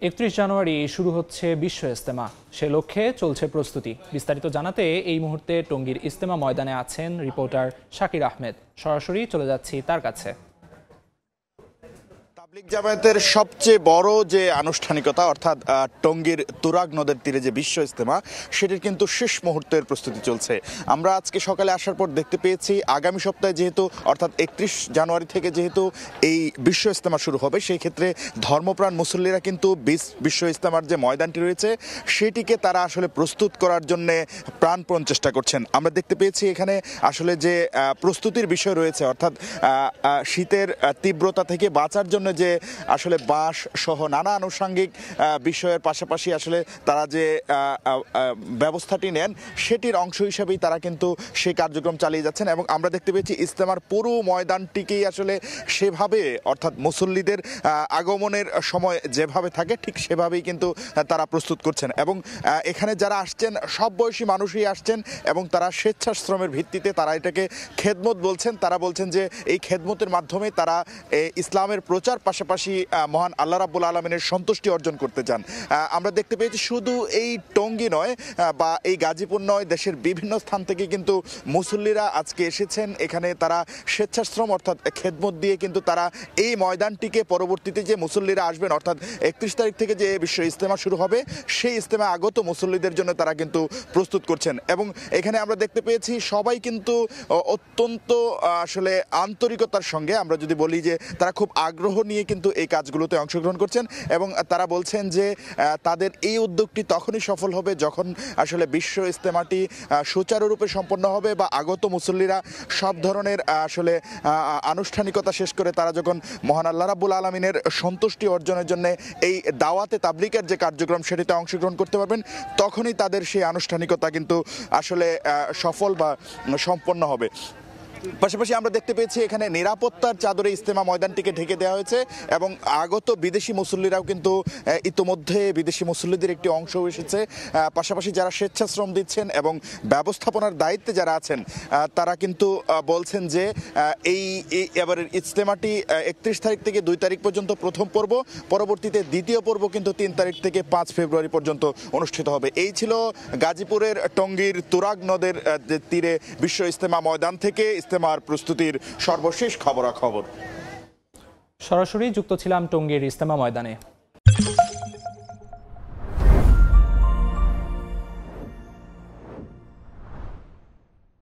31 জানুয়ারি শুরু হচ্ছে বিশ্ব ইজতেমা। সে লক্ষ্যে চলছে প্রস্তুতি। বিস্তারিত জানাতে এই মুহূর্তে টঙ্গীর ইজতেমা ময়দানে আছেন রিপোর্টার শাকির আহমেদ। সরাসরি চলে যাচ্ছি তার কাছে। তাবলিগ জামায়াতের সবচেয়ে বড় যে আনুষ্ঠানিকতা অর্থাৎ টঙ্গীর তুরাগ নদের তীরে যে বিশ্ব ইজতেমা, সেটির কিন্তু শেষ মুহূর্তের প্রস্তুতি চলছে। আমরা আজকে সকালে আসার পর দেখতে পেয়েছি আগামী সপ্তাহে যেহেতু অর্থাৎ 31 জানুয়ারি থেকে যেহেতু এই বিশ্ব ইজতেমা শুরু হবে, সেই ক্ষেত্রে ধর্মপ্রাণ মুসল্লিরা কিন্তু বিশ্ব ইজতেমার যে ময়দানটি রয়েছে সেটিকে তারা আসলে প্রস্তুত করার জন্য প্রাণপণ চেষ্টা করছেন। আমরা দেখতে পেয়েছি এখানে আসলে যে প্রস্তুতির বিষয় রয়েছে, অর্থাৎ শীতের তীব্রতা থেকে বাঁচার জন্য যে আসলে বাঁশ সহ নানা আনুষঙ্গিক বিষয়ের পাশাপাশি আসলে তারা যে ব্যবস্থাটি নেন সেটির অংশ হিসেবেই তারা কিন্তু সেই কার্যক্রম চালিয়ে যাচ্ছেন। এবং আমরা দেখতে পেয়েছি ইজতেমার পুরো ময়দানটিকেই আসলে সেভাবে অর্থাৎ মুসল্লিদের আগমনের সময় যেভাবে থাকে ঠিক সেভাবেই কিন্তু তারা প্রস্তুত করছেন। এবং এখানে যারা আসছেন সব বয়সী মানুষই আসছেন এবং তারা স্বেচ্ছাশ্রমের ভিত্তিতে তারা এটাকে খেদমত বলছেন। তারা বলছেন যে এই খেদমতের মাধ্যমে তারা ইসলামের প্রচার পাশাপাশি মহান আল্লাহ রাব্বুল আলামিনের সন্তুষ্টি অর্জন করতে চান। আমরা দেখতে পেয়েছি শুধু এই টঙ্গী নয় বা এই গাজীপুর নয়, দেশের বিভিন্ন স্থান থেকে কিন্তু মুসল্লিরা আজকে এসেছেন। এখানে তারা স্বেচ্ছাশ্রম অর্থাৎ খেদমত দিয়ে কিন্তু তারা এই ময়দানটিকে পরবর্তীতে যে মুসল্লিরা আসবেন অর্থাৎ 31 তারিখ থেকে যে বিশ্ব ইজতেমা শুরু হবে সেই ইজতেমা আগত মুসল্লিদের জন্য তারা কিন্তু প্রস্তুত করছেন। এবং এখানে আমরা দেখতে পেয়েছি সবাই কিন্তু অত্যন্ত আসলে আন্তরিকতার সঙ্গে, আমরা যদি বলি যে তারা খুব আগ্রহ নিয়ে কিন্তু এই কাজগুলোতে অংশগ্রহণ করছেন। এবং তারা বলছেন যে তাদের এই উদ্যোগটি তখনই সফল হবে যখন আসলে বিশ্ব ইজতেমাটি সুচারুরূপে সম্পন্ন হবে বা আগত মুসল্লিরা সব ধরনের আসলে আনুষ্ঠানিকতা শেষ করে তারা যখন মহান আল্লাহ রাব্বুল আলামিনের সন্তুষ্টি অর্জনের জন্য এই দাওয়াতে তাবলিগের যে কার্যক্রম সেটিতে অংশগ্রহণ করতে পারবেন, তখনই তাদের সেই আনুষ্ঠানিকতা কিন্তু আসলে সফল বা সম্পন্ন হবে। পাশাপাশি আমরা দেখতে পেয়েছি এখানে নিরাপত্তার চাদরে ইজতেমা ময়দানটিকে ঢেকে দেওয়া হয়েছে এবং আগত বিদেশি মুসল্লিরাও কিন্তু ইতোমধ্যে বিদেশি মুসল্লিদের একটি অংশ এসেছে। পাশাপাশি যারা স্বেচ্ছাশ্রম দিচ্ছেন এবং ব্যবস্থাপনার দায়িত্বে যারা আছেন তারা কিন্তু বলছেন যে এই এবারের ইজতেমাটি 31 তারিখ থেকে 2 তারিখ পর্যন্ত প্রথম পর্ব, পরবর্তীতে দ্বিতীয় পর্ব কিন্তু 3 তারিখ থেকে 5 ফেব্রুয়ারি পর্যন্ত অনুষ্ঠিত হবে। এই ছিল গাজীপুরের টঙ্গীর তুরাগ নদের তীরে বিশ্ব ইজতেমা ময়দান থেকে ইজতেমার প্রস্তুতির সর্বশেষ খবরাখবর। সরাসরি যুক্ত ছিলাম টঙ্গীর ইজতেমা ময়দানে।